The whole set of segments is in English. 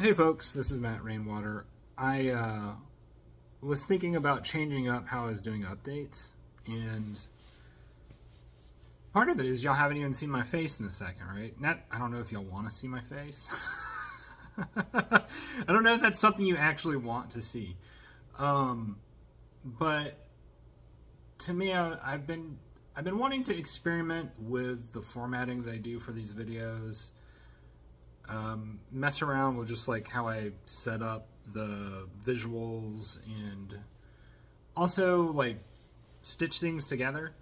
Hey folks, this is Matt Rainwater. I was thinking about changing up how I was doing updates, and part of it is y'all haven't even seen my face in a second, right? I don't know if y'all want to see my face. I don't know if that's something you actually want to see. But to me, I've been wanting to experiment with the formatting that I do for these videos. Mess around with just like how I set up the visuals and also like stitch things together.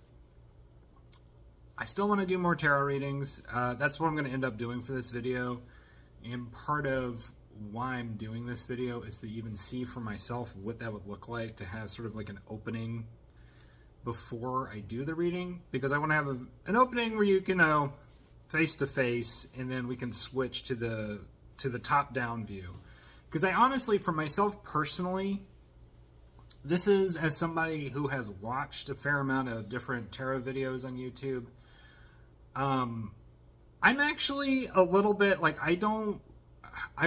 I still want to do more tarot readings. That's what I'm going to end up doing for this video. And part of why I'm doing this video is to even see for myself what that would look like, to have sort of like an opening before I do the reading, because I want to have an opening where you can face to face, and then we can switch to the top down view. Because I honestly, for myself personally, this is as somebody who has watched a fair amount of different tarot videos on YouTube. I'm actually a little bit like, I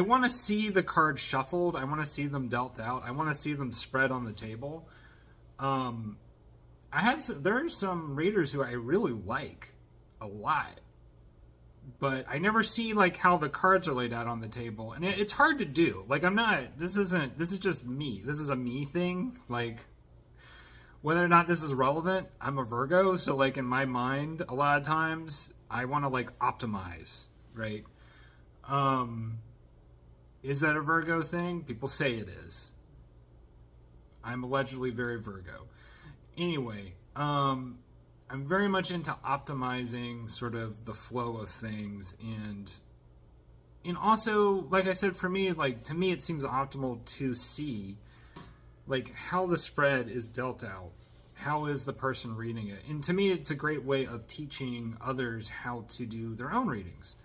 want to see the cards shuffled. I want to see them dealt out. I want to see them spread on the table. There are some readers who I really like a lot, but I never see like how the cards are laid out on the table, and it's hard to do. Like, this is just me. This is a me thing. Like, whether or not this is relevant, I'm a Virgo, so like in my mind, a lot of times I want to like optimize, right? Is that a Virgo thing? People say it is. I'm allegedly very Virgo. Anyway, I'm very much into optimizing sort of the flow of things, and also, like I said, for me, like, to me it seems optimal to see like how the spread is dealt out. How is the person reading it? And to me, it's a great way of teaching others how to do their own readings.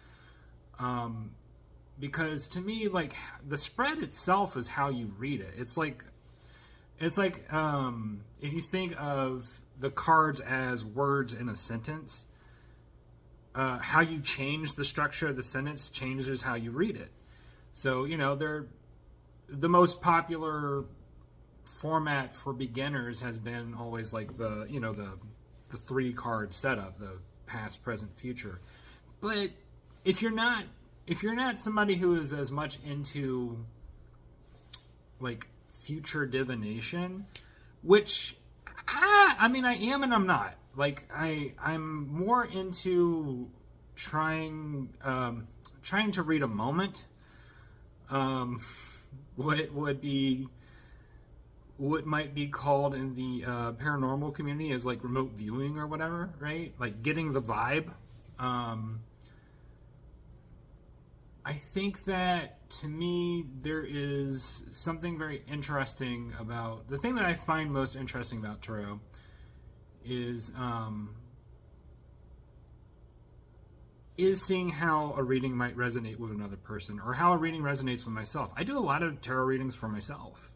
Because to me, like, the spread itself is how you read it. It's like if you think of the cards as words in a sentence, how you change the structure of the sentence changes how you read it. So, they're the most popular format for beginners has been always like the 3-card setup, the past, present, future. But if you're not somebody who is as much into like future divination, which I am and I'm not. Like, I'm more into trying to read a moment. What might be called in the paranormal community as like remote viewing or whatever, right? Like getting the vibe. I think that, to me, there is something very interesting about... The thing that I find most interesting about tarot is seeing how a reading might resonate with another person, or how a reading resonates with myself. I do a lot of tarot readings for myself,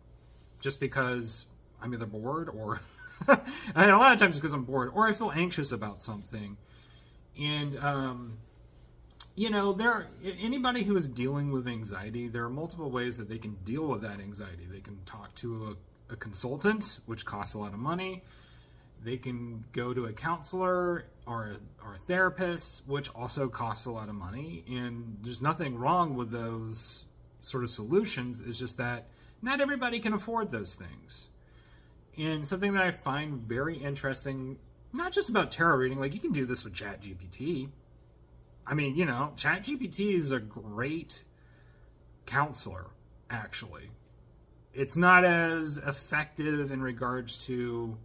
just because I'm either bored, or... a lot of times it's because I'm bored, or I feel anxious about something. And... anybody who is dealing with anxiety, there are multiple ways that they can deal with that anxiety. They can talk to a consultant, which costs a lot of money. They can go to a counselor or a therapist, which also costs a lot of money. And there's nothing wrong with those sort of solutions. It's just that not everybody can afford those things. And something that I find very interesting, not just about tarot reading, like you can do this with ChatGPT. ChatGPT is a great counselor, actually. It's not as effective in regards to,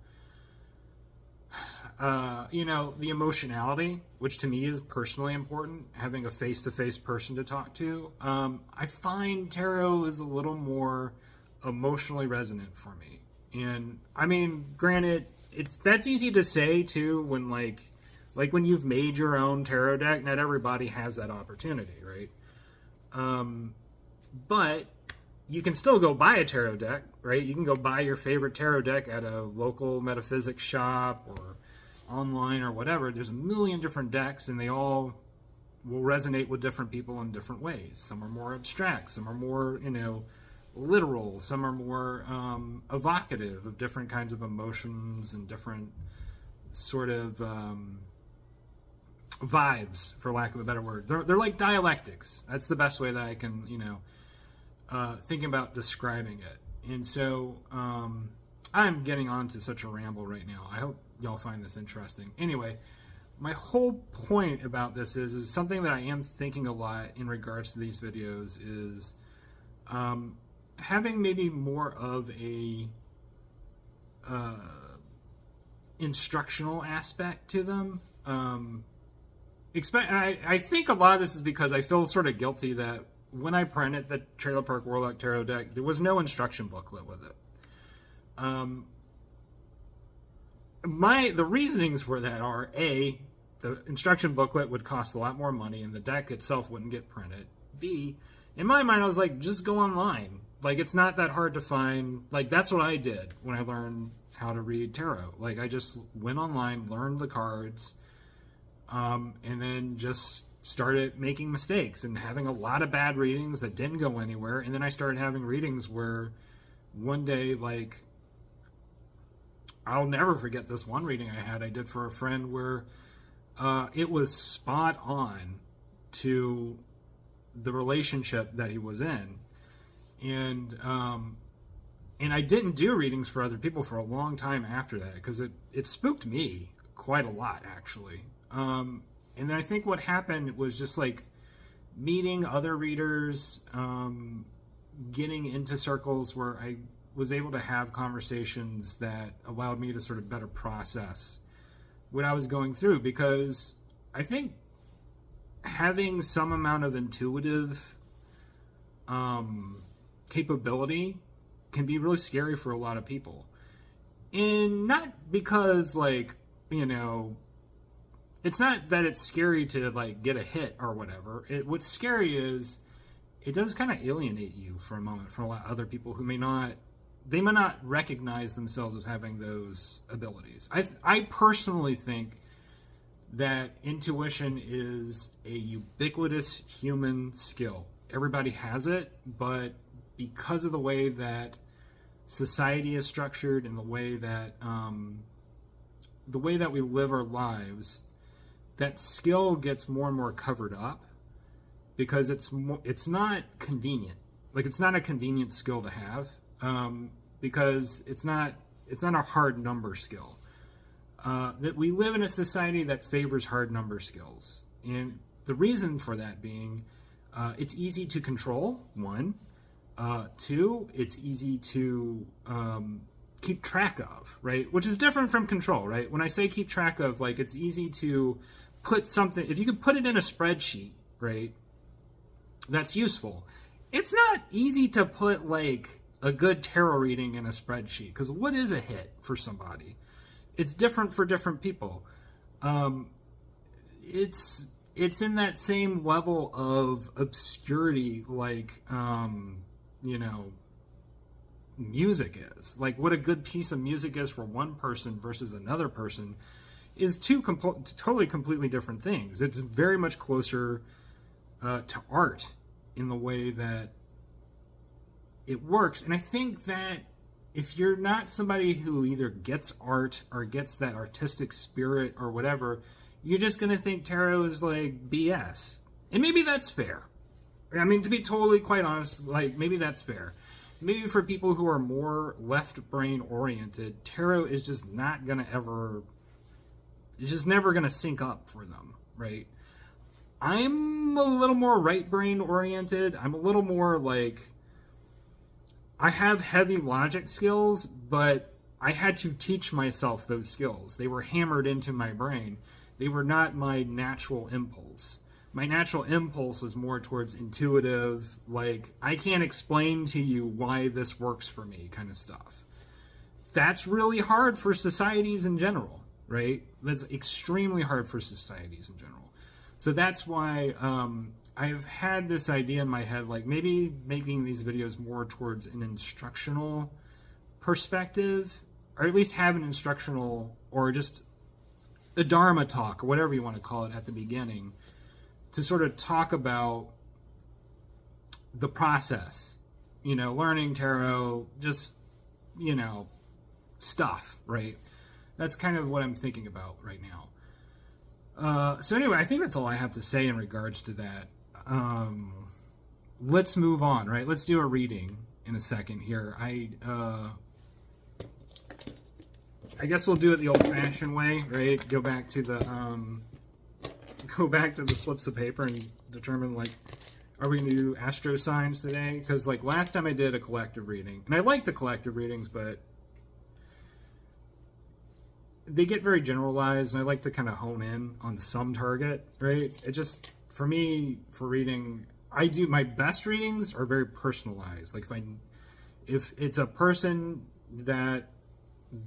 the emotionality, which to me is personally important, having a face-to-face person to talk to. I find tarot is a little more emotionally resonant for me. And, granted, that's easy to say, too, when, like when you've made your own tarot deck. Not everybody has that opportunity, right? But you can still go buy a tarot deck, right? You can go buy your favorite tarot deck at a local metaphysics shop or online or whatever. There's a million different decks, and they all will resonate with different people in different ways. Some are more abstract, some are more, literal, some are more evocative of different kinds of emotions and different sort of vibes, for lack of a better word. They're like dialectics. That's the best way that I can, think about describing it. And so I'm getting on to such a ramble right now. I hope y'all find this interesting. Anyway, my whole point about this is something that I am thinking a lot in regards to these videos is having maybe more of a instructional aspect to them. I think a lot of this is because I feel sort of guilty that when I printed the Trailer Park Warlock Tarot deck, there was no instruction booklet with it. The reasonings for that are, A, the instruction booklet would cost a lot more money and the deck itself wouldn't get printed. B, in my mind, I was like, just go online. Like, it's not that hard to find. Like, that's what I did when I learned how to read tarot. Like, I just went online, learned the cards, and then just started making mistakes and having a lot of bad readings that didn't go anywhere. And then I started having readings where one day, like, I'll never forget this one reading I did for a friend where it was spot on to the relationship that he was in. And I didn't do readings for other people for a long time after that because it spooked me quite a lot, actually. And then I think what happened was just like meeting other readers, getting into circles where I was able to have conversations that allowed me to sort of better process what I was going through, because I think having some amount of intuitive capability can be really scary for a lot of people. And not because, like, it's not that it's scary to, like, get a hit or whatever. What's scary is it does kind of alienate you for a moment from a lot of other people who may not recognize themselves as having those abilities. I personally think that intuition is a ubiquitous human skill. Everybody has it, but because of the way that society is structured and the way that we live our lives, that skill gets more and more covered up because it's not convenient. Like, it's not a convenient skill to have. Because it's not a hard number skill. That we live in a society that favors hard number skills, and the reason for that being, it's easy to control. One, two, it's easy to keep track of, right? Which is different from control, right? When I say keep track of, like, it's easy to put something. If you could put it in a spreadsheet, right? That's useful. It's not easy to put, like, a good tarot reading in a spreadsheet, because what is a hit for somebody? It's different for different people. It's in that same level of obscurity, like music is. Like, what a good piece of music is for one person versus another person is two totally completely different things. It's very much closer to art in the way that it works. And I think that if you're not somebody who either gets art or gets that artistic spirit or whatever, you're just going to think tarot is like BS. And maybe that's fair. I mean, to be totally quite honest, like, maybe that's fair. Maybe for people who are more left brain oriented, tarot is just not going to ever, it's just never going to sync up for them, right? I'm a little more right brain oriented. I'm a little more like, I have heavy logic skills, but I had to teach myself those skills. They were hammered into my brain. They were not my natural impulse. My natural impulse was more towards intuitive, like, I can't explain to you why this works for me kind of stuff. That's really hard for societies in general, right? That's extremely hard for societies in general. So that's why I've had this idea in my head, like, maybe making these videos more towards an instructional perspective, or at least have an instructional, or just a Dharma talk, or whatever you want to call it at the beginning, to sort of talk about the process, you know, learning tarot, just, you know, stuff, right? That's kind of what I'm thinking about right now. So anyway, I think that's all I have to say in regards to that. Let's move on, right? Let's do a reading in a second here. I guess we'll do it the old-fashioned way, right? Go back to the slips of paper and determine, like, are we going to do astro signs today? Because, like, last time I did a collective reading, and I like the collective readings, but they get very generalized, and I like to kind of hone in on some target, right? It just, for me, for reading, I do, my best readings are very personalized. Like, if it's a person that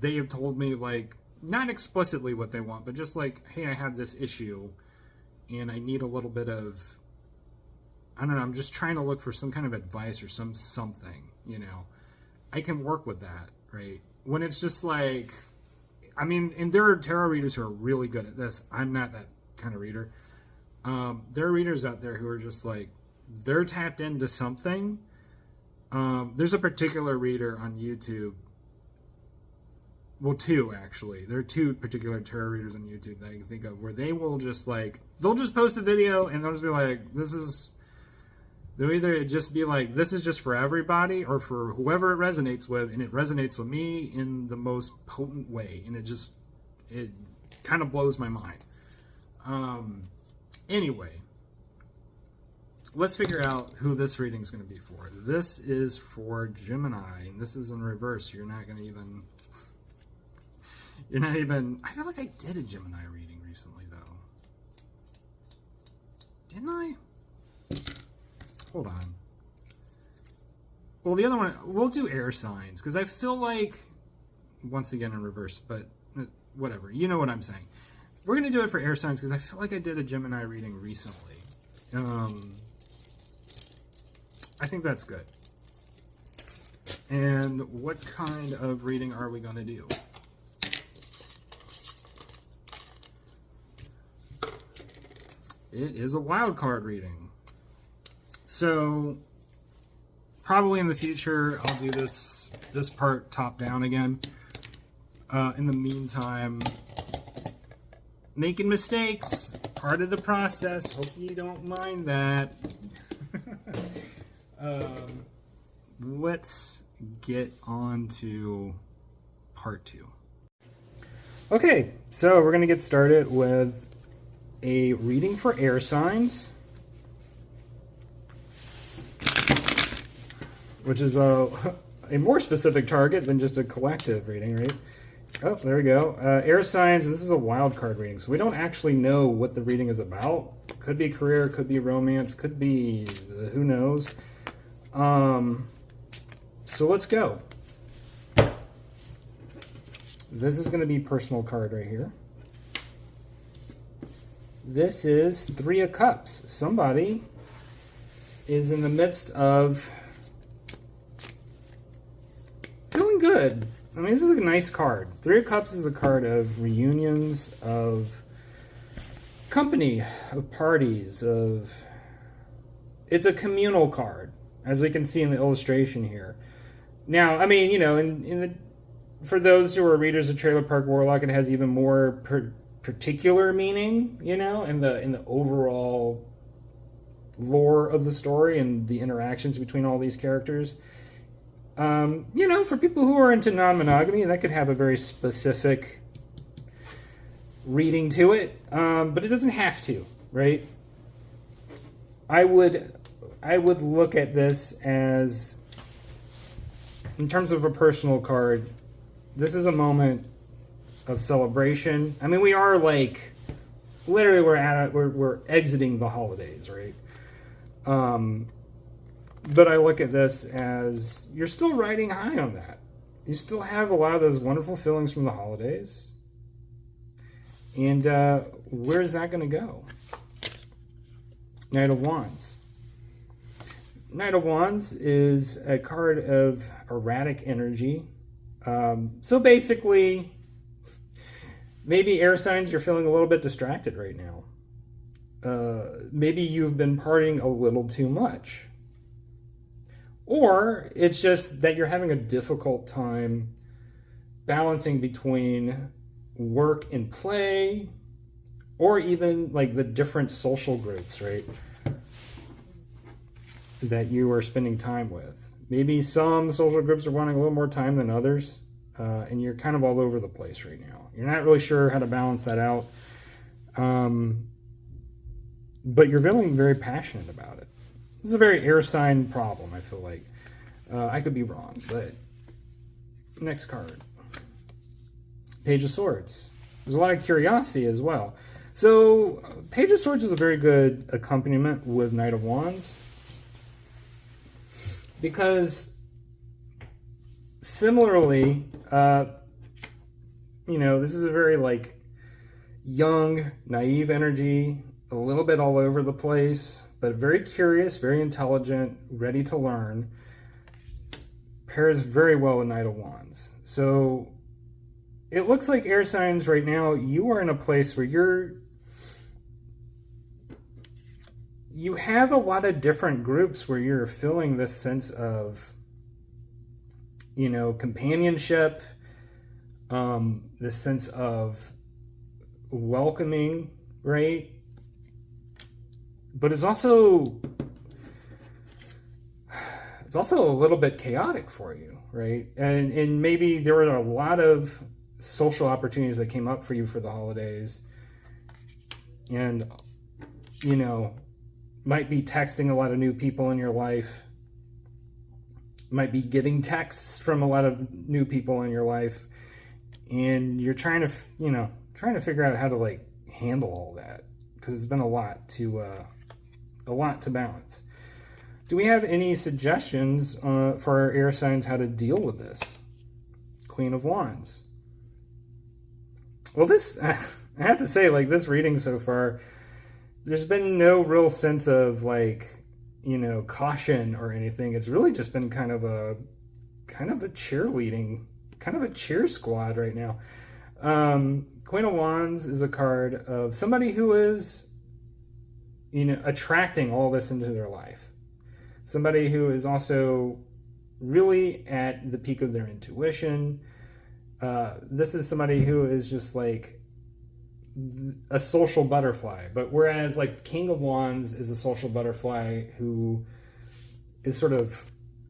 they have told me, like, not explicitly what they want, but just like, hey, I have this issue, and I need a little bit of, I don't know, I'm just trying to look for some kind of advice or something, you know, I can work with that, right? When it's just like, I mean, and there are tarot readers who are really good at this. I'm not that kind of reader. There are readers out there who are just like, they're tapped into something. There's a particular reader on YouTube. Well, two, actually. There are two particular tarot readers on YouTube that I can think of where they will just, like, they'll just post a video and they'll just be like, they'll either just be like, this is just for everybody or for whoever it resonates with, and it resonates with me in the most potent way. And it kind of blows my mind. Anyway, let's figure out who this reading is going to be for. This is for Gemini, and this is in reverse. You're not even, I feel like I did a Gemini reading recently, though. Didn't I? Hold on. Well, the other one, we'll do air signs, because I feel like, once again in reverse, but whatever. You know what I'm saying. We're going to do it for air signs, because I feel like I did a Gemini reading recently. I think that's good. And what kind of reading are we going to do? It is a wild card reading. So, probably in the future, I'll do this part top down again. In the meantime, making mistakes, part of the process. Hope you don't mind that. Let's get on to part 2. Okay, so we're going to get started with a reading for air signs, which is a more specific target than just a collective reading, right? Oh, there we go. Air signs, and this is a wild card reading, so we don't actually know what the reading is about. Could be career, could be romance, could be who knows. So let's go. This is going to be personal card right here. This is 3 of Cups. Somebody is in the midst of feeling good. I mean, this is a nice card. 3 of Cups is a card of reunions, of company, of parties, of... It's a communal card, as we can see in the illustration here. Now, I mean, you know, for those who are readers of Trailer Park Warlock, it has even more particular meaning, you know, in the overall lore of the story and the interactions between all these characters. You know, for people who are into non-monogamy, that could have a very specific reading to it, but it doesn't have to, right? I would look at this as, in terms of a personal card, this is a moment of celebration. I mean, we are like, literally we're exiting the holidays, right? But I look at this as you're still riding high on that. You still have a lot of those wonderful feelings from the holidays. And where's that going to go? Knight of Wands. Knight of Wands is a card of erratic energy. So basically, maybe air signs, you're feeling a little bit distracted right now. maybe you've been partying a little too much. Or it's just that you're having a difficult time balancing between work and play, or even like the different social groups, right, that you are spending time with. Maybe some social groups are wanting a little more time than others, and you're kind of all over the place right now. You're not really sure how to balance that out, but you're feeling very passionate about it. This is a very air sign problem, I feel like. I could be wrong, but next card. Page of Swords. There's a lot of curiosity as well. So Page of Swords is a very good accompaniment with Knight of Wands, because similarly, this is a very like young, naive energy, a little bit all over the place, but very curious, very intelligent, ready to learn. Pairs very well with Knight of Wands. So it looks like air signs right now, you are in a place where you have a lot of different groups where you're feeling this sense of, companionship, this sense of welcoming, right? But it's also a little bit chaotic for you, right? And maybe there were a lot of social opportunities that came up for you for the holidays, and might be texting a lot of new people in your life, might be getting texts from a lot of new people in your life, and you're trying to figure out how to like handle all that, because it's been a lot to balance. Do we have any suggestions for our air signs how to deal with this? Queen of Wands. Well, this, I have to say, like, this reading so far, there's been no real sense of like, caution or anything. It's really just been kind of a cheerleading, kind of a cheer squad right now. Queen of Wands is a card of somebody who is, attracting all this into their life. Somebody who is also really at the peak of their intuition. This is somebody who is just like a social butterfly, but whereas like King of Wands is a social butterfly who is sort of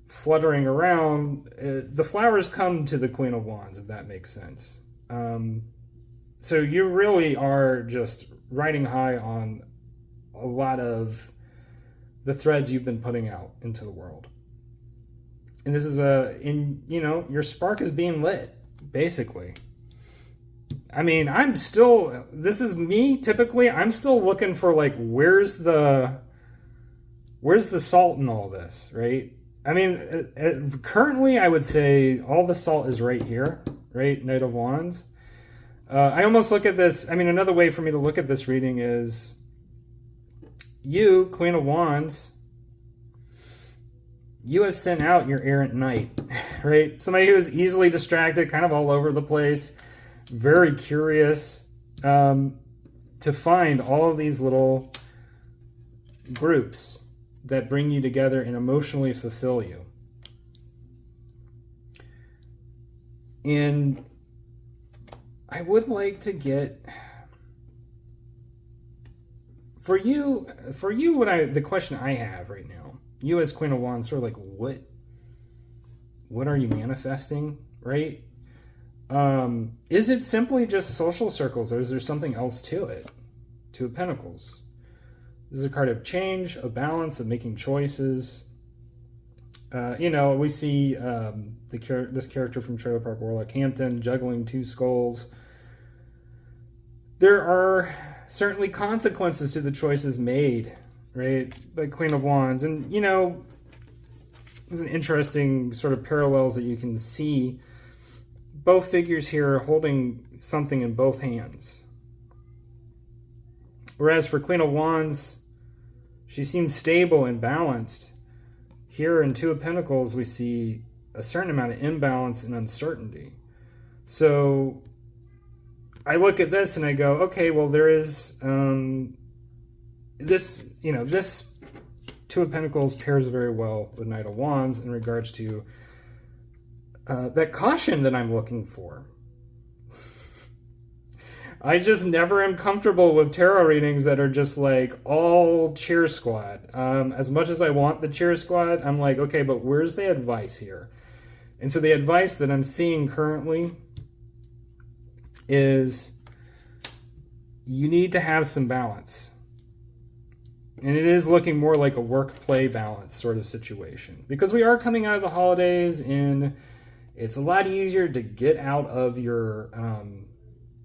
fluttering around, the flowers come to the Queen of Wands, if that makes sense. So you really are just riding high on a lot of the threads you've been putting out into the world. And this is your spark is being lit, basically. I mean, this is me typically, I'm still looking for like, where's the salt in all this, right? I mean, currently I would say all the salt is right here, right? Knight of Wands. I almost look at this, another way for me to look at this reading is you, Queen of Wands, you have sent out your errant knight, right? Somebody who is easily distracted, kind of all over the place, very curious, to find all of these little groups that bring you together and emotionally fulfill you. And I would like to get for you the question I have right now, you as Queen of Wands, sort of like what are you manifesting, right? Is it simply just social circles, or is there something else to it? Two of Pentacles. This is a card of change, of balance, of making choices. We see this character from Trailer Park Warlock Hampton juggling two skulls. There are certainly consequences to the choices made, right, by Queen of Wands. And, there's an interesting sort of parallels that you can see. Both figures here holding something in both hands. Whereas for Queen of Wands, she seems stable and balanced. Here in Two of Pentacles, we see a certain amount of imbalance and uncertainty. So I look at this and I go, okay, well, there is this, this Two of Pentacles pairs very well with Knight of Wands in regards to that caution that I'm looking for. I just never am comfortable with tarot readings that are just like all cheer squad. As much as I want the cheer squad, I'm like, okay, but where's the advice here? And so the advice that I'm seeing currently is you need to have some balance. And it is looking more like a work-play balance sort of situation. Because we are coming out of the holidays, and it's a lot easier to get out of your,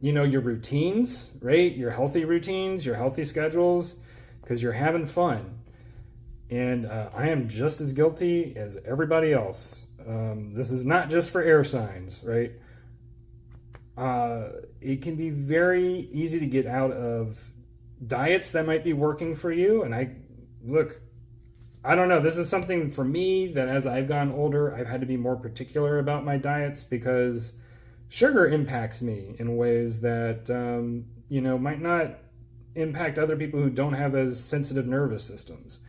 your routines, right? Your healthy routines, your healthy schedules, because you're having fun. And I am just as guilty as everybody else. This is not just for air signs, right? It can be very easy to get out of diets that might be working for you. And I don't know. This is something for me that as I've gotten older, I've had to be more particular about my diets because sugar impacts me in ways that, might not impact other people who don't have as sensitive nervous systems.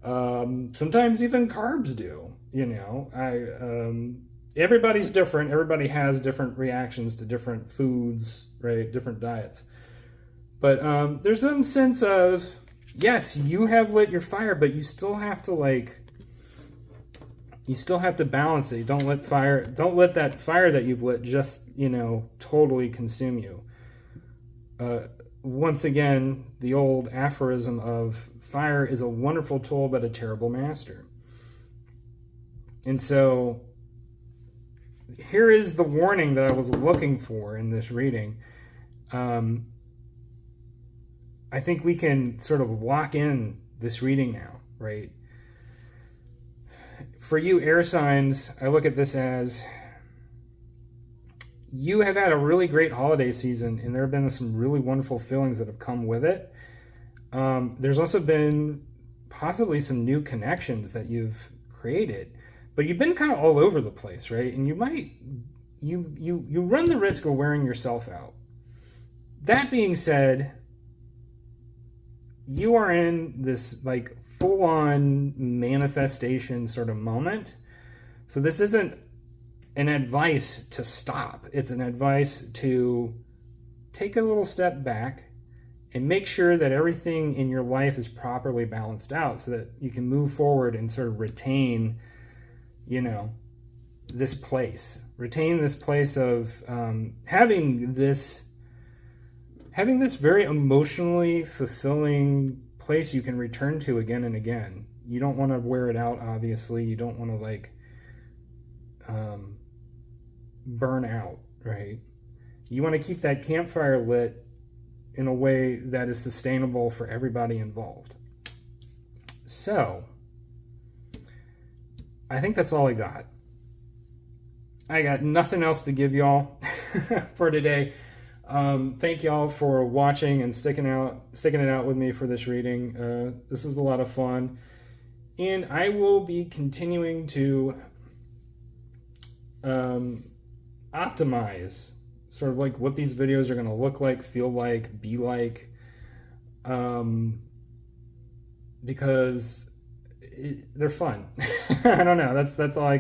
Sometimes even carbs do, everybody's different. Everybody has different reactions to different foods, right? Different diets. But there's some sense of, yes, you have lit your fire, but you still have to balance it. You don't let that fire that you've lit just, totally consume you. Once again, the old aphorism of fire is a wonderful tool, but a terrible master. And so here is the warning that I was looking for in this reading. I think we can sort of lock in this reading now, right? For you air signs, I look at this as you have had a really great holiday season, and there have been some really wonderful feelings that have come with it. There's also been possibly some new connections that you've created, but you've been kind of all over the place, right? And you run the risk of wearing yourself out. That being said, you are in this like full-on manifestation sort of moment. So this isn't an advice to stop. It's an advice to take a little step back and make sure that everything in your life is properly balanced out so that you can move forward and sort of retain, this place. Retain this place of having this very emotionally fulfilling place you can return to again and again. You don't want to wear it out, obviously. You don't want to burn out, right? You want to keep that campfire lit in a way that is sustainable for everybody involved. So, I think that's all I got. I got nothing else to give y'all for today. Thank y'all for watching and sticking it out with me for this reading. This is a lot of fun, and I will be continuing to optimize sort of like what these videos are going to look like, feel like, be like, because they're fun. I don't know. That's all I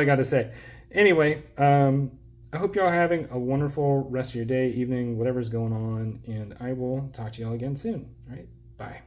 got to say. Anyway, I hope y'all are having a wonderful rest of your day, evening, whatever's going on, and I will talk to y'all again soon. All right, bye.